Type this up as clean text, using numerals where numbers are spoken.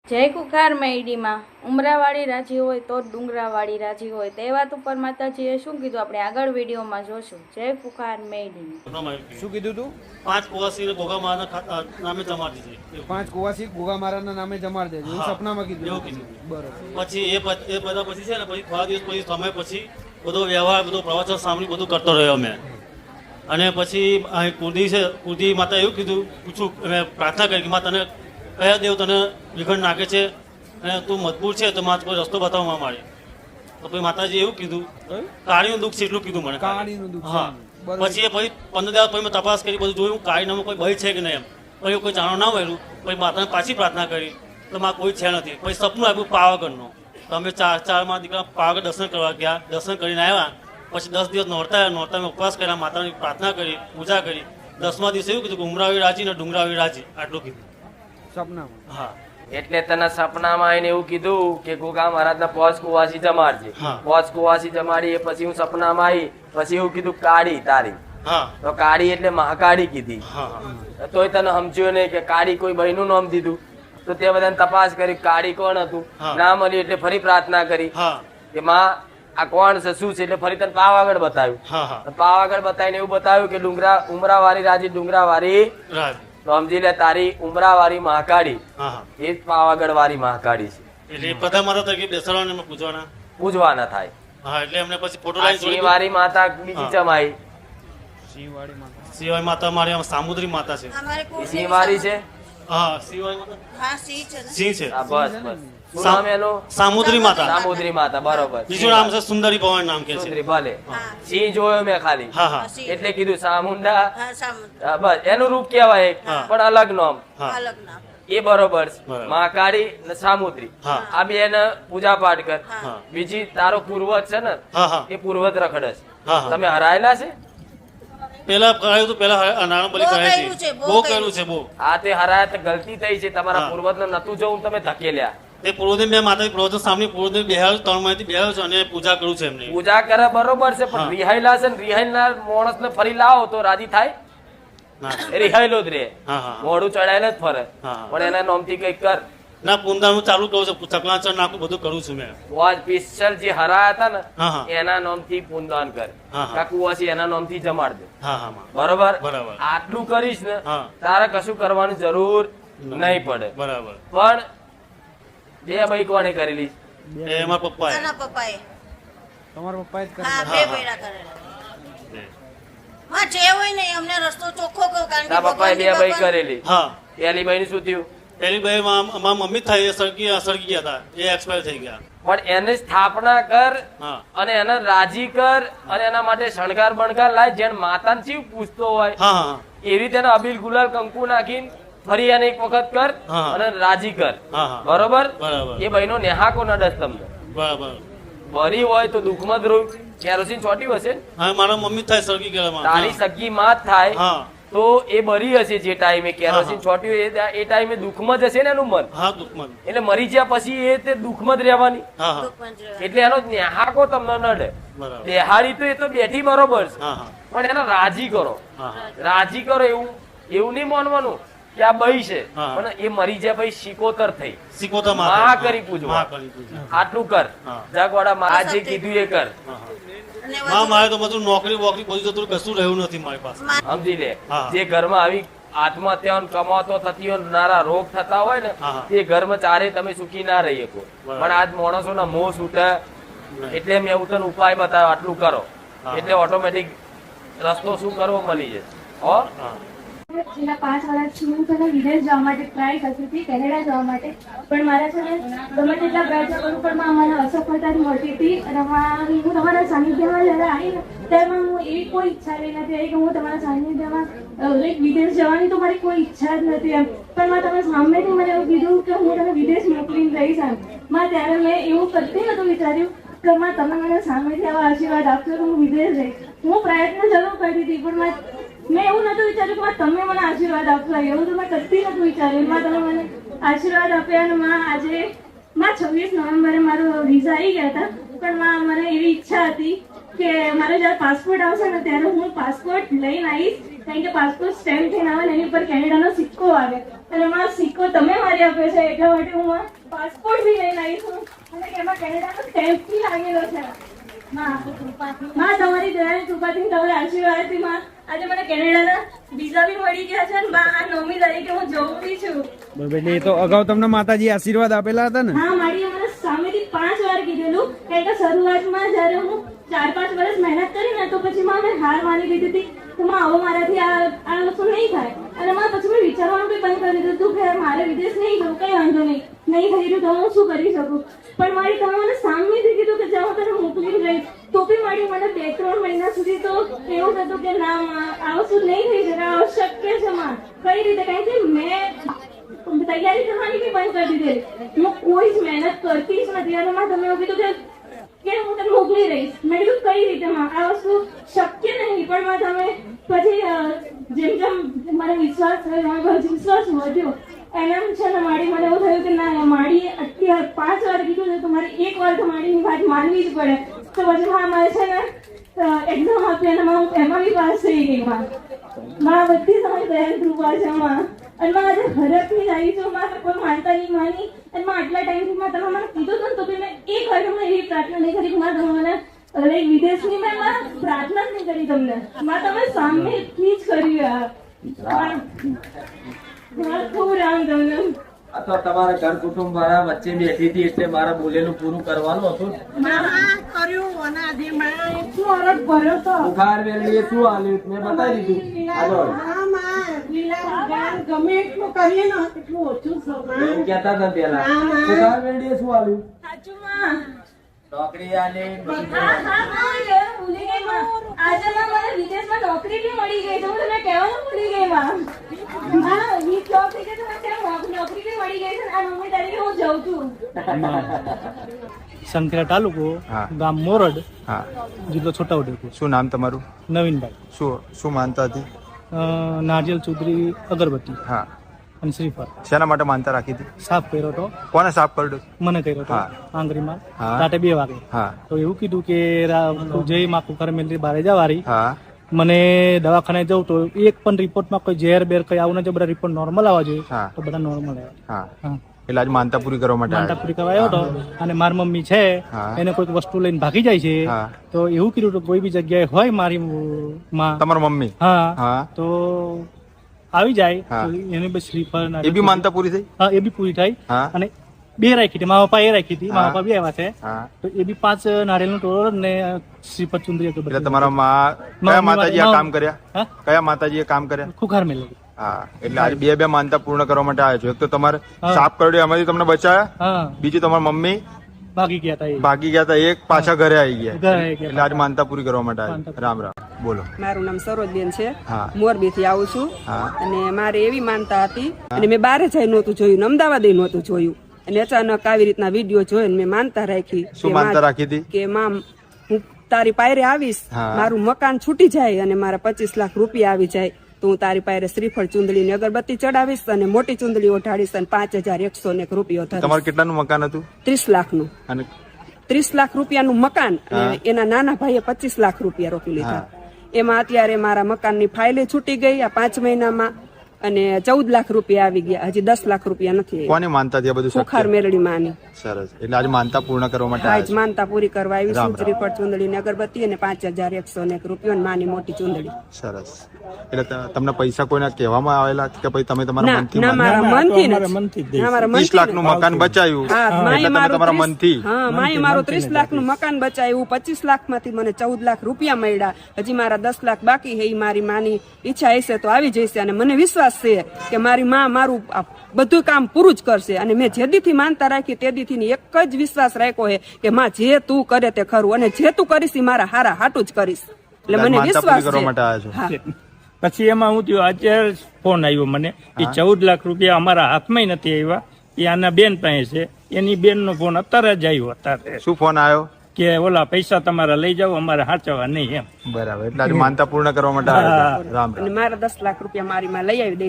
જય કુખાર મેડીમાં ઉમરાવાળી રાજી હોય તો ડુંગરાવાળી રાજી હોય તે વાત ઉપર માતાજીએ શું કીધું આપણે આગળ વિડીયોમાં જોશું. જય કુખાર મેડીમાં શું કીધું તું? 5 કુવાસી ગોગા મહારાજના નામે જમાડી દીધી. 5 કુવાસી ગોગા મહારાજના નામે જમાડી દેજો એવું સપનામાં કીધું. એવું કીધું. બરોબર. પછી એ બધા પછી છે ને પછી થોડા દિવસ પછી સમય પછી બધો વ્યવહાર બધો પ્રવચન સાંભળી બધું કરતો રહ્યો મેં. અને પછી અહીં કુંડી છે, કુંડી માતા એવું કીધું પૂછું મેં પ્રાર્થના કરી કે માં તને કયા દેવ તને વિઘન નાખે છે અને તું મજબૂર છે તો મારે કોઈ રસ્તો બતાવવા મારી. તો પછી માતાજી એવું કીધું કાળીનું દુઃખ છે એટલું કીધું મને. કાળીનું દુઃખ. હા. પછી એ પછી 15 દિવસ પછી મેં તપાસ કરી બધું જોયું કાળીનામાં કોઈ ભય છે કે નહીં એમ. પછી કોઈ જાણવા ના મળ્યું. પછી માતાને પાછી પ્રાર્થના કરી તો મારે કોઈ છે નથી. પછી સપનું આપ્યું પાવાગઢનું. તો અમે ચારમાં દીકરા પાવાગઢ દર્શન કરવા ગયા. દર્શન કરીને આવ્યા. પછી 10 દિવસ નોરતા મેં ઉપવાસ કર્યા, માતાની પ્રાર્થના કરી, પૂજા કરી. 10મા દિવસે એવું કીધું કે ઉમરાવી રાજી ને ડુંગરાવી રાજી આટલું કીધું સપનામાં. હા. એટલે તને સપનામાં આવીને એવું કીધું કે ગોગા મહારાજના 5 કુવાસી જમાડજે. હા. 5 કુવાસી જમાડી એ પછી હું સપનામાં આવી પછી એવું કીધું કાળી તારી. હા. તો કાળી એટલે મહાકાળી કીધી. હા. તોય તને સમજ્યું નહીં કે કાળી કોઈ બહેનું નામ દીધું. તો તે બધાને તપાસ કરી કાળી કોણ હતું હા. ના મળી એટલે ફરી પ્રાર્થના કરી હા. કે માં આ કોણ છે શું છે એટલે ફરી તને પાવાગઢ બતાવ્યું. હા. હા. તો પાવાગઢ બતાવીને એવું બતાવ્યું કે ઉમરાવાળી રાજી ડુંગરાવાળી. રાજી. તો સમજી લે તારી ઉમરાવાળી મહાકાળી હા. હા. એ જ પાવાગઢ વાળી મહાકાળી છે. એટલે પ્રથમ માતા તરીકે બેસાડવાને એમને પૂજવાના. પૂજવાના થાય. હા. એટલે એમને પછી ફોટો આ લાઈન સિંહવાળી માતા બીજી હા. ચમાઈ. સિંહવાળી માતા. સિવાય માતા મારી આમ સામુદ્રી માતા છે. એ સિંહવાળી છે. હા. સિવાય માતા સિંહ છે. હા બસ બસ. શું નામ એનું? સામુદ્રી માતા. સામુદ્રી માતા બરોબર. બીજું નામ છે સુંદરી ભવન નામ કે છે. સુંદરી ભલે. સિંહ જોયો મેં ખાલી. હા. હા. એટલે કીધું સામુંડા. હા, બસ એનું રૂપ કહેવાય એક, હા. પણ અલગ નામ. હા. એ બરોબર છે. બરાબર. મહાકાળી ને સામુદ્રી હા. આ બે ને પૂજા પાઠ કર. હા. બીજી તારો પૂર્વજ છે ને હા. હા. એ પૂર્વજ રખડે છે. હા. હા. તમે હરાયેલા છે? પેલા કરાયું તો પેલા નાના બલી કરાય છે. બહુ કર્યું છે બહુ. આ તે હરાયા તો ગલતી થઈ છે તમારા હા. પૂર્વજ ને નતું જવું તમે ધકેલ્યા. એ પૂર્વદેવ મેં માતા પ્રવચન સામે પૂર્વદેવ બેહાડ્યું 3 મહિનાથી બેહાડ્યો છે અને પૂજા કરું છું એમની. પૂજા કરે બરોબર છે પણ હા. રિહાયેલા છે ને રિહાયેલા માણસ ને ફરી લાવો તો રાજી થાય. ના. એ રિહાયેલો જ રે. હા. હા. મોઢું ચડાયેલ જ ફરે. હા. પણ એના નામથી કઈક કર. ના પૂંદાનું ચાલુ કરું છું, ચકલાચર નાખું બધું કરું છું મેં. વાજ પિસ્તલ જે હરાયા હતા ને હા. હા. એના નામથી પૂંદાન કર. હા. હા. કાકુવાસી એના નામથી જમાડ દે. હા. હા. માં. બરોબર. બરાબર. આટલું કરીશ ને હા. તારે કશું કરવાની જરૂર નહીં પડે. બરાબર. પણ બે ભાઈ કોને કરેલી? એ મારા પપ્પાએ. તમારા પપ્પાએ જ હા. તારા પપ્પાએ બે ભાઈ કરેલી. હા. પેલી ભાઈ શું થયું? પેલી ભાઈ મારા મમ્મી થાય એ સળગી ગયા હતા, એ એક્સપાયર થઈ ગયા. પણ એની સ્થાપના કર હા. અને એને રાજી કર અને એના માટે શણગાર બણગાર લાય. જેને માતાને જીવ પૂછતો હોય હા. હા. એવી રીતે એને અબીલ ગુલાલ કંકુ નાખીને ફરી એને એક વખત કર હા. અને રાજી કર. હા. હા. બરોબર. બરાબર. એ ભાઈનો નેહાકો નડસ તમને. બરાબર. ભરી હોય તો દુઃખમાં જ રહું. કેરોસીન ચોટ્યું હશે ને? હા. મારા મમ્મી થાય સળગી ગયા. તારી સગી માં જ થાય હા. તો એ ભરી હશે જે ટાઈમે કેરોસીન ચોટ્યું એ ટાઈમે દુઃખમાં જ હશે ને એનું મન. હા. દુઃખમાં. એટલે મરી ગયા પછી એ તે દુઃખમાં જ રહેવાની. હા. હા. એટલે એનો નેહાકો તમને નડે. બરાબર. દેહાડી તો એ તો બેઠી બરોબર છે હા. હા. પણ એને રાજી કરો. હા. હા. રાજી કરો એવું નહીં માનવાનું કે આ બઈ છે હા. પણ એ મરી જાય પછી શિકોતર થઈ સિકોતા મહા માતા. કરી પૂજવા. મહા કરી પૂજવા. આટલું કર. હા. જગવાડા માં જે કીધું એ કર. હા. હા. મારે તો બધું નોકરી વોકરી બધું જતું કશું રહ્યું નથી મારી પાસે. સમજી લે. હા. જે ઘરમાં આવી આત્મહત્યાઓ કમાતો થતી હોય નાના રોગ થતા હોય ને હા. તે ઘરમાં ચારે તમે સુખી ના રહી શકો. બરાબર. પણ આજ માણસોના મોં છૂટે એટલે મેં એવું તને ઉપાય બતાવ્યો આટલું કરો હા. એટલે ઓટોમેટિક રસ્તો શું કરવો મળી જશે. હો. હા. છેલ્લા 5 વર્ષથી હું છે ને વિદેશ જવા માટે ટ્રાય કરતી હતી, કેનેડા જવા માટે. પણ મારા છે ને ગમે તેટલા પ્રયત્ન કરું પણ મને અસફળતા જ મળતી હતી. અને હું તમારા સાનિધ્યમાં જ્યારે આવી ને ત્યારે હું એવી કોઈ ઈચ્છા રહી નથી આવી કે હું તમારા સાનિધ્યમાં વિદેશ જવાની તો મારી કોઈ ઈચ્છા જ નથી એમ. પણ તમે સામેથી મને એવું કીધું કે હું તને વિદેશ મોકલીને જઈશ એમ. ત્યારે મેં એવું કરતી નતું વિચાર્યું કે તમે મને સામેથી આવા આશીર્વાદ આપશો કે હું વિદેશ જઈશ. હું પ્રયત્ન જરૂર કરતી હતી પણ મેં એવું નતું વિચાર્યું કે તમે મને આશીર્વાદ આપશો. એવું તો મેં કદી નતું વિચાર્યું. તમે મને આશીર્વાદ આપ્યા અને આજે 26 નવેમ્બરે મારો વિઝા આવી ગયા હતા. પણ મને એવી ઈચ્છા હતી કે મારો જયારે પાસપોર્ટ આવશે ને ત્યારે હું પાસપોર્ટ લઈને આવીશ. કારણ કે પાસપોર્ટ સ્ટેમ્પ થઈને આવે ને એની પર કેનેડાનો સિક્કો આવે અને માં સિક્કો તમે મારી આપ્યો છે એટલા માટે હું માં પાસપોર્ટ બી લઈને આવી છું અને એમાં કેનેડાનો સ્ટેમ્પ બી લાગેલો છે. માં તમારી દયાની કૃપાથી તમારા આશીર્વાદથી માં આજે મને કેનેડાના વિઝા બી મળી ગયા છે અને માં આ 9મી તારીખે હું જવું બી છું. બરાબર, એટલે એ તો અગાઉ તમને માતાજી આશીર્વાદ આપેલા હતા ને? હા, મારી મને સામેથી 5 વાર કીધેલું કારણ કે શરૂઆતમાં જ્યારે હું 4-5 વર્ષ મહેનત કરી ને તો પછી માં મેં હાર માની લીધી હતી તો માં હવે મારાથી આ વસ્તુ નહીં થાય અને માં પછી મેં વિચારવાનું બી બંધ કરી દીધું કે મારે વિદેશ નહીં જવું, કઈ વાંધો નહીં થઈ રહ્યું તો હું શું કરી શકું. પણ મારી તમે મને સામેથી કીધું કે જાઓ તને મોકલી રહીશ તો બી મારી મને 2-3 મહિના સુધી તો એવું થતું કે ના માં આ વસ્તુ નહીં થઈ શકે, આ અશક્ય છે માં. કઈ રીતે? કારણ કે મેં તૈયારી કરવાની બી બંધ કરી દીધેલી, હું કોઈ જ મહેનત કરતી જ નથી અને માં તમે એવું કીધું કે હું તને મોકલી રહીશ. મેં કીધું કઈ રીતે માં આ વસ્તુ શક્ય નહીં. પણ માં તમે પછી જેમ જેમ મને વિશ્વાસ થયો વિશ્વાસ વધ્યો એમ છે ને માડી મને એવું થયું કે ના માડીએ અત્યારે 5 વાર કીધું છે તો મારી એક વાર તો માડીની વાત માનવી જ પડે. તો પછી હા મારે છે ને એક્ઝામ આપી અને હું એમાં બી પાસ થઈ ગઈ. માં બધી તમારી દયાની કૃપા છે માં. અને માં આજે હરખની જ આવી છું માં, કોઈ માનતા નહીં માની અને માં આટલા ટાઈમથી માં તમે મને કીધું હતું ને તો બી મેં એક વાર તમને એવી પ્રાર્થના નહીં કરી કે માં તમે મને વિદેશની મેં પ્રાર્થના જ નહીં કરી તમને માં, તમે સામેથી જ કર્યું. ખૂબ રામ તમને. આ તો તમારા ઘર કુટુંબ વાળા વચ્ચે બેઠી હતી એટલે મારા બોલેલું પૂરું કરવાનું હતું. બુખાર વેલડીએ શું આલ્યું મેં બતાવી દીધું. આગળ એવું કહેતા હતા પેલા. બુખાર વેલડીએ શું આલ્યું? સાચું માં. નોકરી આલી બધું. હા, ભૂલી ગઈ માં. આજે માં મને વિદેશમાં નોકરી બી મળી ગઈ તો હું તમને કહેવાનું ભૂલી ગઈ માં. હા, 20 જોબ થઈ ગઈ તો મને ત્યાં નોકરી બી મળી ગઈ છે આ 9મી તારીખે હું જઉં છું. સંખેડા તાલુકો, હા. ગામ મોરડ, હા, જિલ્લો છોટાઉદેપુર. શું નામ તમારું? નવીનભાઈ. શું માનતા હતી? નારિયેલ ચૌધરી અગરબત્તી હા, અને શ્રીફળ શેના માટે માનતા રાખી હતી? સાફ કર્યો હતો, કોને સાફ કર્યો? મને કર્યો હતો હા. આંગળીમાં હા. રાતે 2 વાગે. હા તો એવું કીધું કે જય માં કુખર મેલરી બારે જવારી. હા મને દવાખાને જવું તો એક પણ રિપોર્ટમાં કોઈ ઝેર બેર કઈ આવું નથી, બધા રિપોર્ટ નોર્મલ આવવા જોઈએ. હા. તો બધા નોર્મલ આવ્યા. હા, હા. એટલે આજ માનતા પૂરી કરવા માટે માનતા આવ્યા. પૂરી કરવા આવ્યો હતો અને મારી મમ્મી છે હા. એને કોઈક વસ્તુ લઈને ભાગી જાય છે. હા. તો એવું કીધું કે કોઈ બી જગ્યાએ હોય મારી માં, તમારા મમ્મી? હા, હા. તો આવી જાય હા. તો એની બસ શ્રીફળ એ બી માનતા પૂરી થઈ? હા, એ બી પૂરી થાય. હા. અને 2 રાખી હતી, મારા પપ્પા એ રાખી હતી, મારા હા. પપ્પા બી આવ્યા છે. હા, તો એ બી 5 નારિયેળનું ટોળો ને શ્રીફળ ચુંદરી એટલે તમારા કયા માતાજી આ કામ કર્યા? હા, કયા માતાજીએ કામ કર્યા? ખુખાર મેલે. હા, એટલે આજે બે માનતા પૂર્ણ કરવા માટે આવ્યા છો. એક તો તમારે હા. સાફ કર્યો એમાંથી તમને બચાયા, હા, બીજું તમારા મમ્મી ભાગી ગયા હતા એ. ભાગી ગયા હતા, એક પાછા ઘરે આવી ગયા. ઘરે આવી ગયા. એટલે આજે માનતા પૂરી કરવા માટે આવ્યા. રામ રામ. બોલો. મારું નામ સરોજબેન છે, હા. મોરબી થી આવું છું. હા. અને મારે એવી માનતા હતી અને મેં બારે જઈ નહોતું જોયું, અમદાવાદ નહોતું જોયું અને અચાનક આવી રીતના વિડીયો જોઈને મેં માનતા રાખી શું માનતા રાખી હતી? કે માં હું તારી પાયરે આવીશ, હા. મારું મકાન છૂટી જાય અને મારા 25 લાખ રૂપિયા આવી જાય તો હું તારી પાયરે શ્રીફળ ચુંદડી ની અગરબત્તી ચડાવીશ અને મોટી ચુંદડી ઓઢાડીશ અને 5101 રૂપિયો તમારે ધરીશ. કેટલાનું મકાન હતું? 30 લાખનું. અને 30 લાખ રૂપિયાનું મકાન હા. અને એના નાના ભાઈએ 25 લાખ રૂપિયા રોકી લીધા. હા. એમાં અત્યારે મારા મકાનની ફાઇલે છૂટી ગઈ આ 5 મહિનામાં અને 14 લાખ રૂપિયા આવી ગયા, હજી 10 લાખ રૂપિયા નથી. કોની માનતા હતી આ બધું? ખુખાર મેરડી માની. સરસ, એટલે આજે માનતા પૂર્ણ કરવા માટે આજ આવ્યા છો. માનતા પૂરી કરવા આવી રામ છું. રામ. શ્રીફળ ચુંદડી ની અગરબત્તી અને 5101 રૂપિયો અને માની મોટી ચુંદડી. સરસ, એટલે તમને પૈસા કોઈને કહેવામાં આવેલા કે પછી તમે તમારા ના મનથી ના, માન્યા? મારા મનથી અમારા નથી. મનથી જ ના, મારા 30 મનથી લાખનું મકાન બચાવ્યું હા, એટલે માએ તમે મારું તમારા 30 મનથી. હા, માએ મારું 30 લાખનું મકાન બચાવ્યું, 25 લાખમાંથી મને 14 લાખ રૂપિયા મળ્યા, હજી મારા 10 લાખ બાકી છે. એ મારી માની ઈચ્છા હશે તો આવી જશે અને મને વિશ્વાસ છે કે મારી માં મારું બધું કામ પૂરું જ કરશે. અને મેં જે દીથી માનતા રાખી તે દીથી એક જ વિશ્વાસ રાખ્યો છે કે માં જે તું કરે તે ખરું અને જે તું કરીશ એ મારા હારા હાટું જ કરીશ. એટલે મને માનતા વિશ્વાસ પૂરી કરવા માટે આવ્યા છો. છે. હા. પછી એમાં હું થયું, અત્યારે ફોન આવ્યો મને, એ 14 લાખ રૂપિયા અમારા હાથમાં નથી આવ્યા, એ આના બેન પાસે છે. એની બેન નો ફોન અત્યારે જ આવ્યો અત્યારે શું ફોન આવ્યો? કે ઓલા પૈસા તમારા લઈ જાઓ, અમારે સાચવવા નહીં એમ. બરાબર, એટલે આજે માનતા પૂર્ણ કરવા માટે આવ્યા છો. રામ રામ. અને મારા 10 લાખ રૂપિયા મારી માં લઈ આવી દે